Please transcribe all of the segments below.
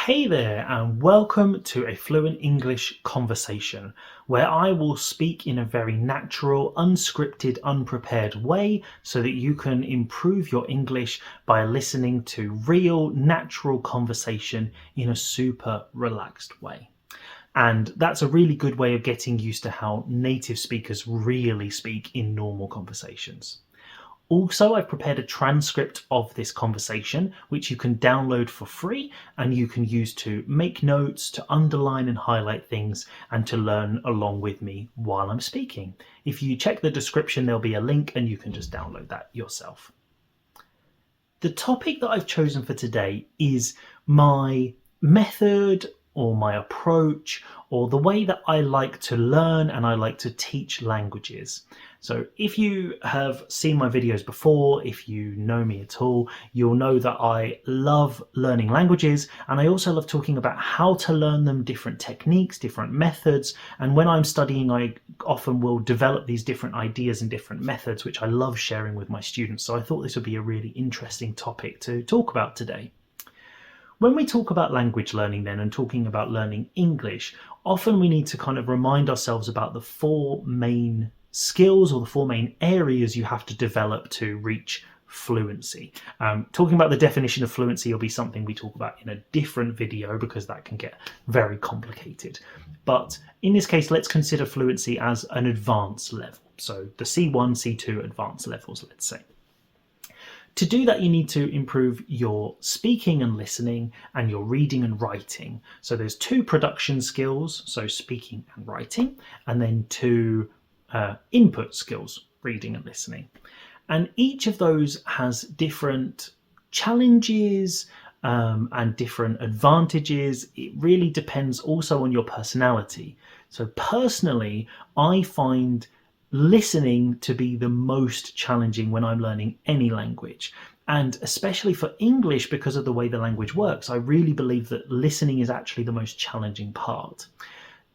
Hey there, and welcome to a Fluent English conversation where I will speak in a very natural, unscripted, unprepared way so that you can improve your English by listening to real, natural conversation in a super relaxed way. And that's a really good way of getting used to how native speakers really speak in normal conversations. Also, I've prepared a transcript of this conversation, which you can download for free and you can use to make notes, to underline and highlight things, and to learn along with me while I'm speaking. If you check the description, there'll be a link and you can just download that yourself. The topic that I've chosen for today is my method or my approach or the way that I like to learn and I like to teach languages. So if you have seen my videos before, if you know me at all, you'll know that I love learning languages, and I also love talking about how to learn them, different techniques, different methods. And when I'm studying, I often will develop these different ideas and different methods, which I love sharing with my students. So I thought this would be a really interesting topic to talk about today. When we talk about language learning then and talking about learning English, often we need to kind of remind ourselves about the four main skills or the four main areas you have to develop to reach fluency. Talking about the definition of fluency will be something we talk about in a different video because that can get very complicated. But in this case, let's consider fluency as an advanced level. So the C1, C2 advanced levels, let's say. To do that, you need to improve your speaking and listening and your reading and writing. So there's two production skills, so speaking and writing, and then two input skills, reading and listening. And each of those has different challenges and different advantages. It really depends also on your personality. So personally, I find listening to be the most challenging when I'm learning any language. And especially for English, because of the way the language works, I really believe that listening is actually the most challenging part.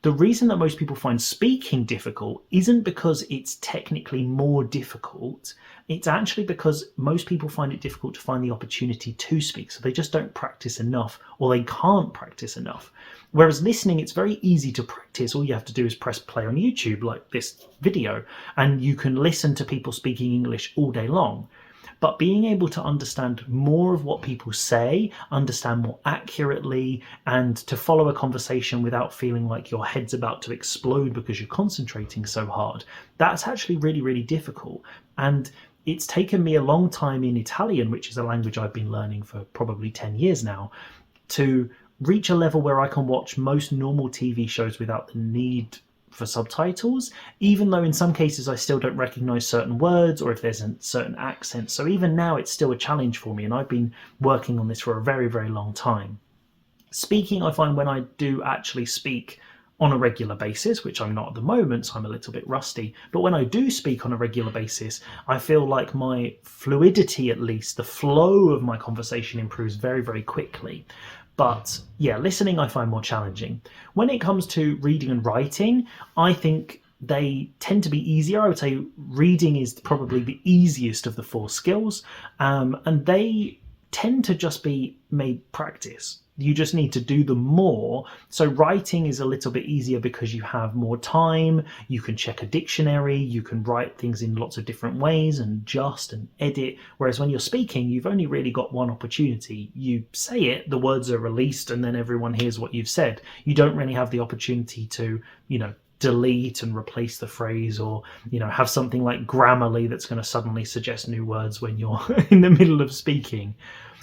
The reason that most people find speaking difficult isn't because it's technically more difficult. It's actually because most people find it difficult to find the opportunity to speak. So they just don't practice enough, or they can't practice enough. Whereas listening, it's very easy to practice. All you have to do is press play on YouTube, like this video, and you can listen to people speaking English all day long. But being able to understand more of what people say, understand more accurately, and to follow a conversation without feeling like your head's about to explode because you're concentrating so hard, that's actually really, really difficult. And it's taken me a long time in Italian, which is a language I've been learning for probably 10 years now, to reach a level where I can watch most normal TV shows without the need for subtitles, even though in some cases I still don't recognize certain words or if there's a certain accent. So even now it's still a challenge for me, and I've been working on this for a very, very long time. Speaking, I find when I do actually speak on a regular basis, which I'm not at the moment, so I'm a little bit rusty, but when I do speak on a regular basis, I feel like my fluidity, at least the flow of my conversation, improves very, very quickly. But yeah, listening I find more challenging. When it comes to reading and writing, I think they tend to be easier. I would say reading is probably the easiest of the four skills, and they tend to just be made practice. You just need to do them more. So writing is a little bit easier because you have more time, you can check a dictionary, you can write things in lots of different ways and adjust and edit. Whereas when you're speaking, you've only really got one opportunity. You say it, the words are released, and then everyone hears what you've said. You don't really have the opportunity to, delete and replace the phrase, or, have something like Grammarly that's going to suddenly suggest new words when you're in the middle of speaking.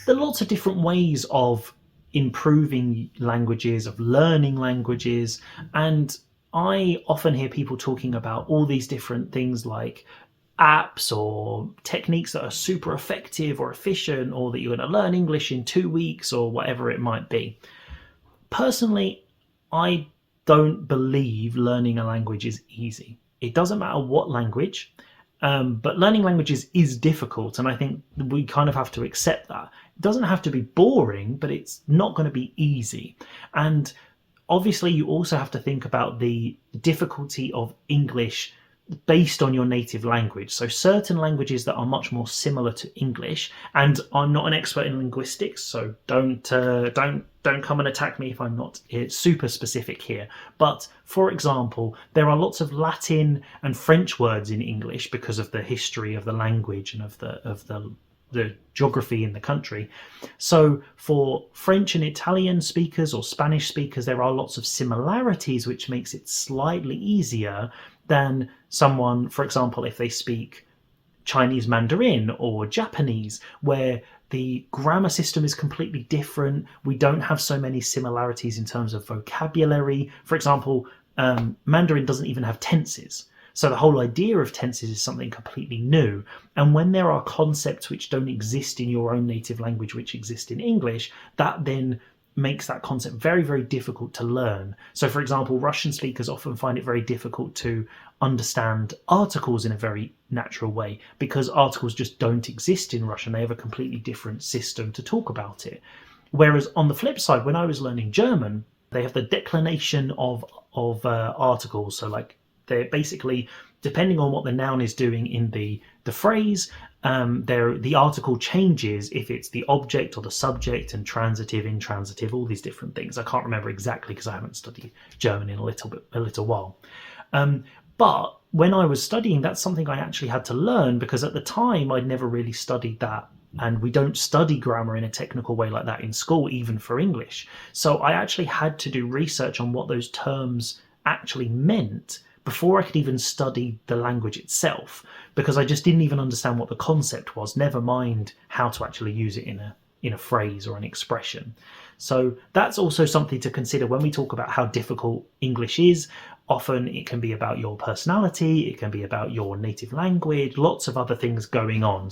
There are lots of different ways of improving languages, of learning languages, and I often hear people talking about all these different things like apps or techniques that are super effective or efficient, or that you're going to learn English in 2 weeks or whatever it might be. Personally, I don't believe learning a language is easy. It doesn't matter what language, but learning languages is difficult, and I think we kind of have to accept that. It doesn't have to be boring, but it's not going to be easy. And obviously you also have to think about the difficulty of English based on your native language. So certain languages that are much more similar to English, and I'm not an expert in linguistics, so don't come and attack me if I'm not super specific here. But for example, there are lots of Latin and French words in English because of the history of the language and of the geography in the country. So for French and Italian speakers or Spanish speakers, there are lots of similarities, which makes it slightly easier than someone, for example, if they speak Chinese Mandarin or Japanese, where the grammar system is completely different. We don't have so many similarities in terms of vocabulary. For example, Mandarin doesn't even have tenses. So the whole idea of tenses is something completely new. And when there are concepts which don't exist in your own native language, which exist in English, that then makes that concept very, very difficult to learn. So, for example, Russian speakers often find it very difficult to understand articles in a very natural way because articles just don't exist in Russian. They have a completely different system to talk about it. Whereas on the flip side, when I was learning German, they have the declination of articles. So, like, they're basically, depending on what the noun is doing in the phrase, the article changes if it's the object or the subject, and transitive, intransitive, all these different things. I can't remember exactly because I haven't studied German in a little while. But when I was studying, that's something I actually had to learn because at the time I'd never really studied that. And we don't study grammar in a technical way like that in school, even for English. So I actually had to do research on what those terms actually meant before I could even study the language itself, because I just didn't even understand what the concept was, never mind how to actually use it in a phrase or an expression. So that's also something to consider when we talk about how difficult English is. Often it can be about your personality, it can be about your native language, lots of other things going on.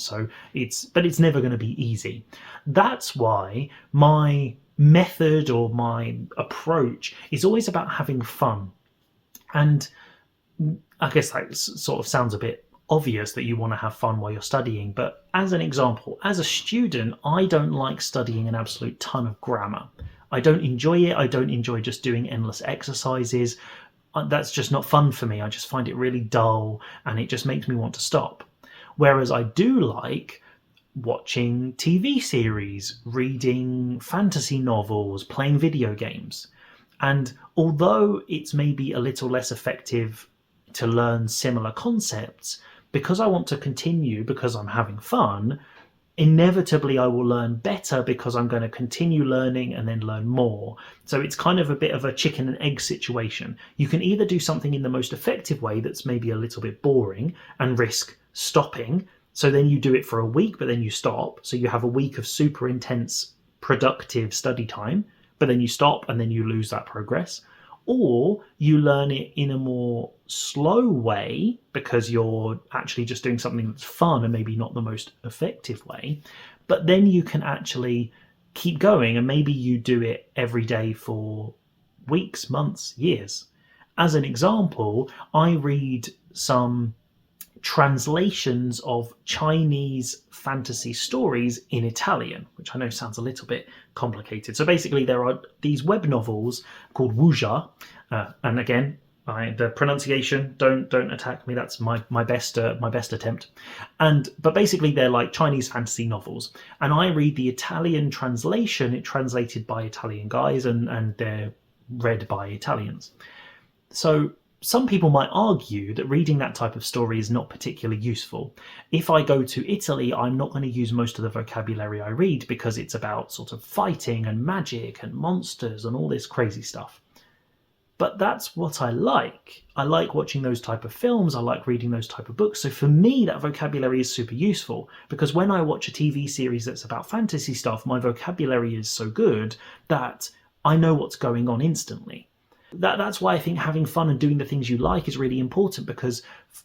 But it's never going to be easy. That's why my method or my approach is always about having fun. And I guess that sort of sounds a bit obvious that you want to have fun while you're studying, but as an example, as a student, I don't like studying an absolute ton of grammar. I don't enjoy it. I don't enjoy just doing endless exercises. That's just not fun for me. I just find it really dull and it just makes me want to stop. Whereas I do like watching TV series, reading fantasy novels, playing video games. And although it's maybe a little less effective to learn similar concepts, because I want to continue, because I'm having fun, inevitably I will learn better because I'm going to continue learning and then learn more. So it's kind of a bit of a chicken and egg situation. You can either do something in the most effective way that's maybe a little bit boring and risk stopping. So then you do it for a week, but then you stop. So you have a week of super intense, productive study time, but then you stop and then you lose that progress. Or you learn it in a more slow way because you're actually just doing something that's fun and maybe not the most effective way. But then you can actually keep going and maybe you do it every day for weeks, months, years. As an example, I read some translations of Chinese fantasy stories in Italian, which I know sounds a little bit complicated. So basically there are these web novels called wuxia, and again, the pronunciation, don't attack me, that's my best attempt. But basically they're like Chinese fantasy novels, and I read the Italian translation, it translated by Italian guys, and they're read by Italians. So some people might argue that reading that type of story is not particularly useful. If I go to Italy, I'm not going to use most of the vocabulary I read because it's about sort of fighting and magic and monsters and all this crazy stuff. But that's what I like. I like watching those type of films. I like reading those type of books. So for me, that vocabulary is super useful because when I watch a TV series that's about fantasy stuff, my vocabulary is so good that I know what's going on instantly. That's why I think having fun and doing the things you like is really important, because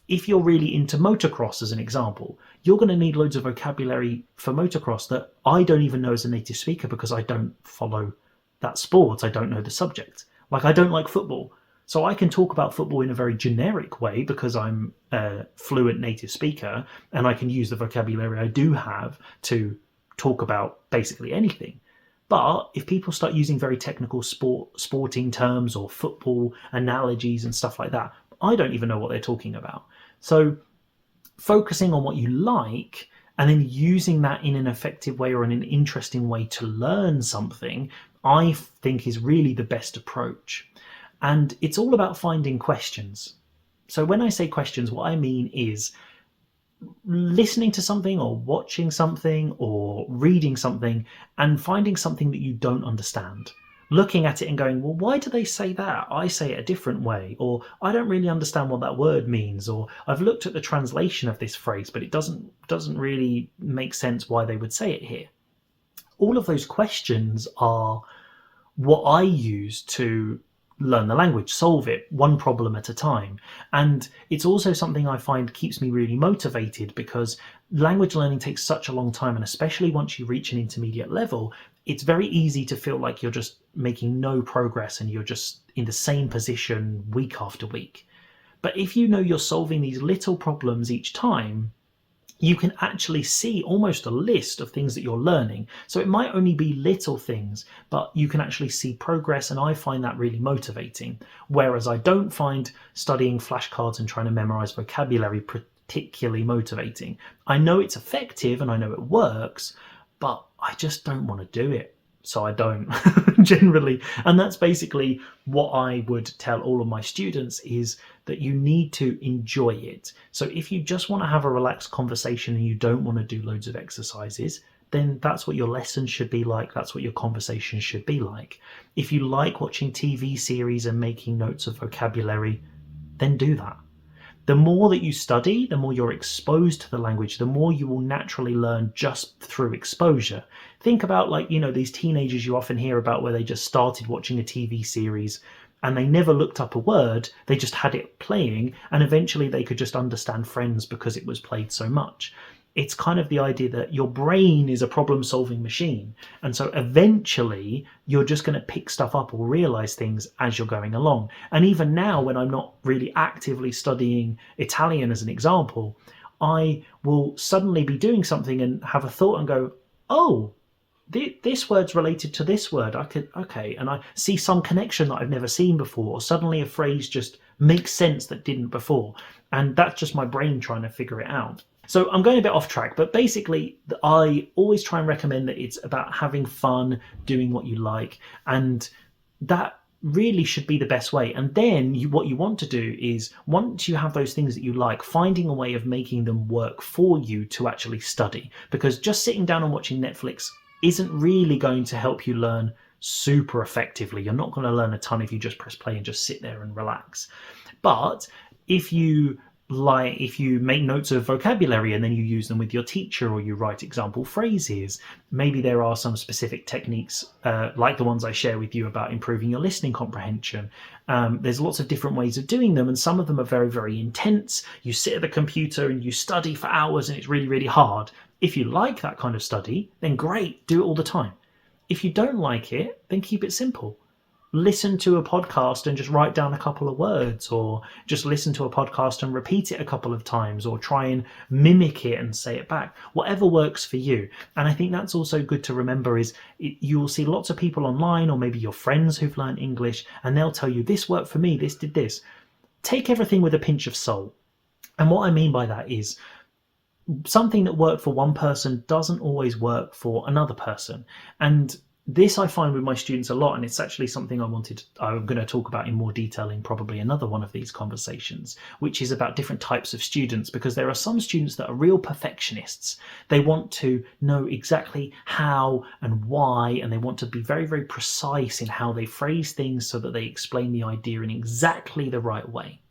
if you're really into motocross, as an example, you're going to need loads of vocabulary for motocross that I don't even know as a native speaker because I don't follow that sport. I don't know the subject. Like, I don't like football. So I can talk about football in a very generic way because I'm a fluent native speaker and I can use the vocabulary I do have to talk about basically anything. But if people start using very technical sporting terms or football analogies and stuff like that, I don't even know what they're talking about. So focusing on what you like and then using that in an effective way or in an interesting way to learn something, I think is really the best approach. And it's all about finding questions. So when I say questions, what I mean is listening to something or watching something or reading something and finding something that you don't understand. Looking at it and going, well, why do they say that? I say it a different way. Or I don't really understand what that word means. Or I've looked at the translation of this phrase, but it doesn't really make sense why they would say it here. All of those questions are what I use to learn the language, solve it one problem at a time. And it's also something I find keeps me really motivated because language learning takes such a long time. And especially once you reach an intermediate level, it's very easy to feel like you're just making no progress and you're just in the same position week after week. But if you know you're solving these little problems each time, you can actually see almost a list of things that you're learning. So it might only be little things, but you can actually see progress, and I find that really motivating. Whereas I don't find studying flashcards and trying to memorize vocabulary particularly motivating. I know it's effective and I know it works, but I just don't want to do it. So I don't generally. And that's basically what I would tell all of my students, is that you need to enjoy it. So if you just want to have a relaxed conversation and you don't want to do loads of exercises, then that's what your lessons should be like. That's what your conversation should be like. If you like watching TV series and making notes of vocabulary, then do that. The more that you study, the more you're exposed to the language, the more you will naturally learn just through exposure. Think about, like, these teenagers you often hear about where they just started watching a TV series and they never looked up a word, they just had it playing, and eventually they could just understand Friends because it was played so much. It's kind of the idea that your brain is a problem-solving machine. And so eventually you're just going to pick stuff up or realize things as you're going along. And even now, when I'm not really actively studying Italian as an example, I will suddenly be doing something and have a thought and go, oh, this word's related to this word. Okay. And I see some connection that I've never seen before, or suddenly a phrase just makes sense that didn't before. And that's just my brain trying to figure it out. So I'm going a bit off track, but basically I always try and recommend that it's about having fun, doing what you like, and that really should be the best way. And then what you want to do is, once you have those things that you like, finding a way of making them work for you to actually study. Because just sitting down and watching Netflix isn't really going to help you learn super effectively. You're not going to learn a ton if you just press play and just sit there and relax. But if you make notes of vocabulary and then you use them with your teacher, or you write example phrases, maybe there are some specific techniques like the ones I share with you about improving your listening comprehension. There's lots of different ways of doing them, and some of them are very, very intense. You sit at the computer and you study for hours and it's really, really hard. If you like that kind of study, then great, do it all the time. If you don't like it, then keep it simple. Listen to a podcast and just write down a couple of words, or just listen to a podcast and repeat it a couple of times, or try and mimic it and say it back. Whatever works for you. And I think that's also good to remember, is you will see lots of people online, or maybe your friends who've learned English, and they'll tell you, this worked for me, this did this. Take everything with a pinch of salt. And what I mean by that is, something that worked for one person doesn't always work for another person. And this I find with my students a lot, and it's actually something I'm going to talk about in more detail in probably another one of these conversations, which is about different types of students, because there are some students that are real perfectionists. They want to know exactly how and why, and they want to be very, very precise in how they phrase things so that they explain the idea in exactly the right way.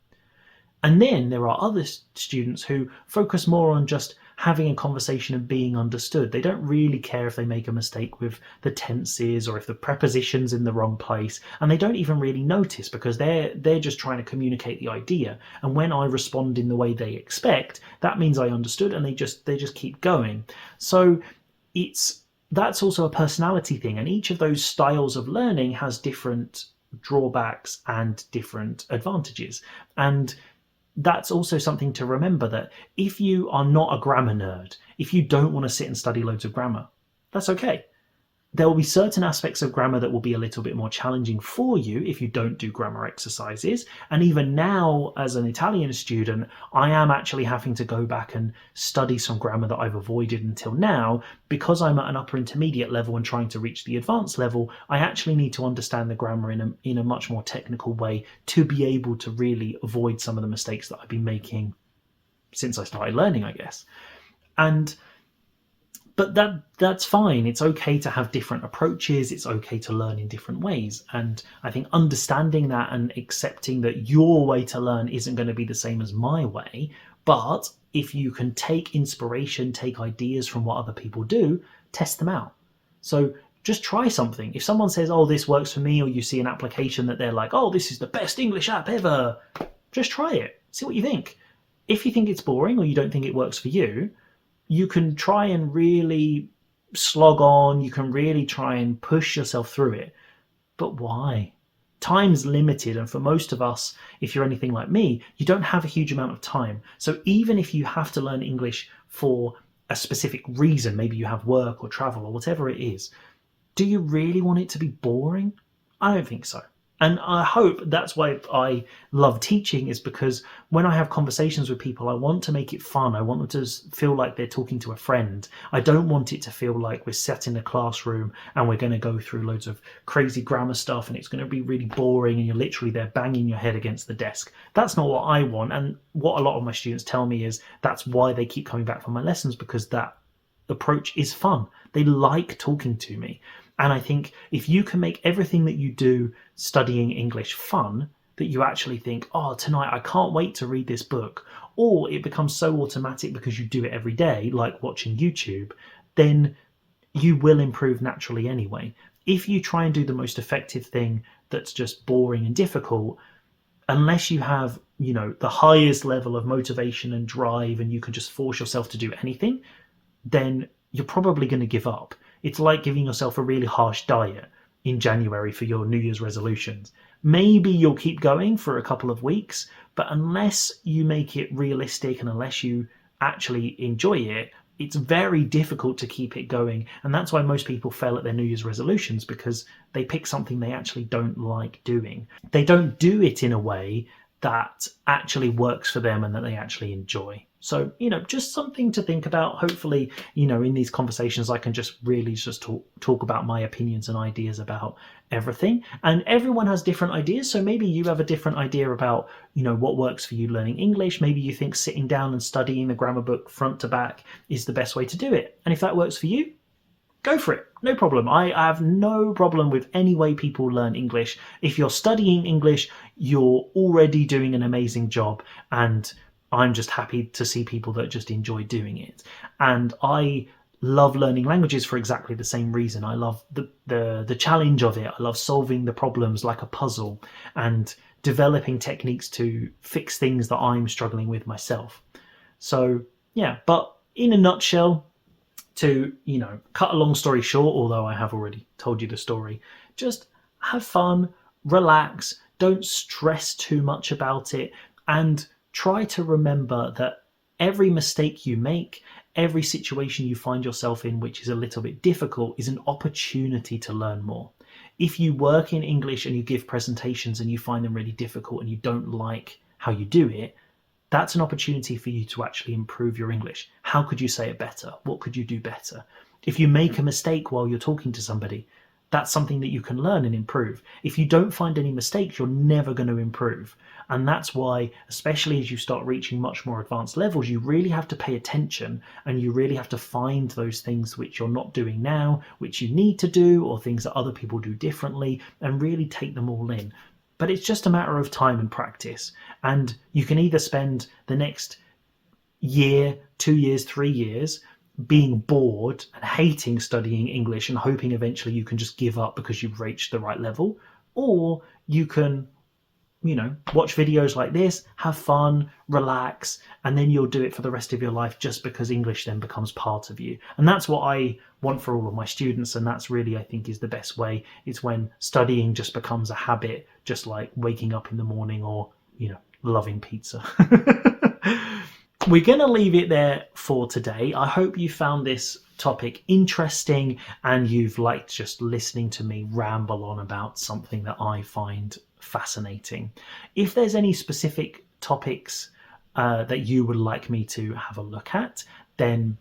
And then there are other students who focus more on just having a conversation and being understood. They don't really care if they make a mistake with the tenses or if the preposition's in the wrong place, and they don't even really notice, because they're just trying to communicate the idea. And when I respond in the way they expect, that means I understood, and they just keep going. So that's also a personality thing, and each of those styles of learning has different drawbacks and different advantages. And that's also something to remember, that if you are not a grammar nerd, if you don't want to sit and study loads of grammar, that's okay. there will be certain aspects of grammar that will be a little bit more challenging for you if you don't do grammar exercises. And even now, as an Italian student, I am actually having to go back and study some grammar that I've avoided until now. Because I'm at an upper intermediate level and trying to reach the advanced level, I actually need to understand the grammar in a much more technical way to be able to really avoid some of the mistakes that I've been making since I started learning, I guess. But that's fine. It's okay to have different approaches. It's okay to learn in different ways. And I think understanding that and accepting that your way to learn isn't going to be the same as my way, but if you can take inspiration, take ideas from what other people do, test them out. So just try something. If someone says, oh, this works for me, or you see an application that they're like, oh, this is the best English app ever, just try it. See what you think. If you think it's boring or you don't think it works for you, you can try and really slog on. You can really try and push yourself through it. But why? Time's limited. And for most of us, if you're anything like me, you don't have a huge amount of time. So even if you have to learn English for a specific reason, maybe you have work or travel or whatever it is, do you really want it to be boring? I don't think so. And I hope that's why I love teaching, is because when I have conversations with people, I want to make it fun. I want them to feel like they're talking to a friend. I don't want it to feel like we're sat in a classroom and we're going to go through loads of crazy grammar stuff and it's going to be really boring and you're literally there banging your head against the desk. That's not what I want. And what a lot of my students tell me is that's why they keep coming back for my lessons, because that approach is fun. They like talking to me. And I think if you can make everything that you do studying English fun, that you actually think, oh, tonight I can't wait to read this book, or it becomes so automatic because you do it every day, like watching YouTube, then you will improve naturally anyway. If you try and do the most effective thing that's just boring and difficult, unless you have, the highest level of motivation and drive and you can just force yourself to do anything, then you're probably going to give up. It's like giving yourself a really harsh diet in January for your New Year's resolutions. Maybe you'll keep going for a couple of weeks, but unless you make it realistic and unless you actually enjoy it, it's very difficult to keep it going. And that's why most people fail at their New Year's resolutions, because they pick something they actually don't like doing. They don't do it in a way that actually works for them and that they actually enjoy. So, just something to think about. Hopefully, in these conversations, I can just really just talk about my opinions and ideas about everything. And everyone has different ideas. So maybe you have a different idea about, what works for you learning English. Maybe you think sitting down and studying the grammar book front to back is the best way to do it. And if that works for you, go for it. No problem. I have no problem with any way people learn English. If you're studying English, you're already doing an amazing job. And I'm just happy to see people that just enjoy doing it. And I love learning languages for exactly the same reason. I love the challenge of it. I love solving the problems like a puzzle and developing techniques to fix things that I'm struggling with myself. So yeah, but in a nutshell, to, cut a long story short, although I have already told you the story, just have fun, relax, don't stress too much about it, and try to remember that every mistake you make, every situation you find yourself in which is a little bit difficult, is an opportunity to learn more. If you work in English and you give presentations and you find them really difficult and you don't like how you do it, that's an opportunity for you to actually improve your English. How could you say it better? What could you do better? If you make a mistake while you're talking to somebody, that's something that you can learn and improve. If you don't find any mistakes, you're never going to improve. And that's why, especially as you start reaching much more advanced levels, you really have to pay attention and you really have to find those things which you're not doing now, which you need to do, or things that other people do differently, and really take them all in. But it's just a matter of time and practice. And you can either spend the next year, 2 years, 3 years being bored and hating studying English and hoping eventually you can just give up because you've reached the right level, or you can, watch videos like this, have fun, relax, and then you'll do it for the rest of your life just because English then becomes part of you. And that's what I want for all of my students, and that's really, I think, is the best way. It's when studying just becomes a habit, just like waking up in the morning or, loving pizza. we're going to leave it there for today. I hope you found this topic interesting and you've liked just listening to me ramble on about something that I find fascinating. If there's any specific topics that you would like me to have a look at, then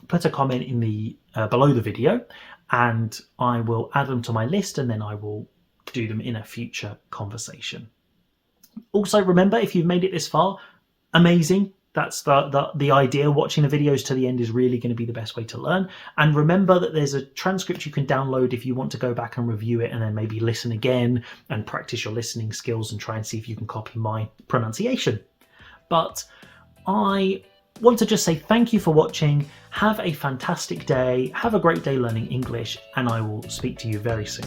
put a comment in the below the video and I will add them to my list, and then I will do them in a future conversation. Also, remember, if you've made it this far, amazing. That's the idea. Watching the videos to the end is really going to be the best way to learn. And remember that there's a transcript you can download if you want to go back and review it and then maybe listen again and practice your listening skills and try and see if you can copy my pronunciation. But I want to just say thank you for watching. Have a fantastic day. Have a great day learning English, and I will speak to you very soon.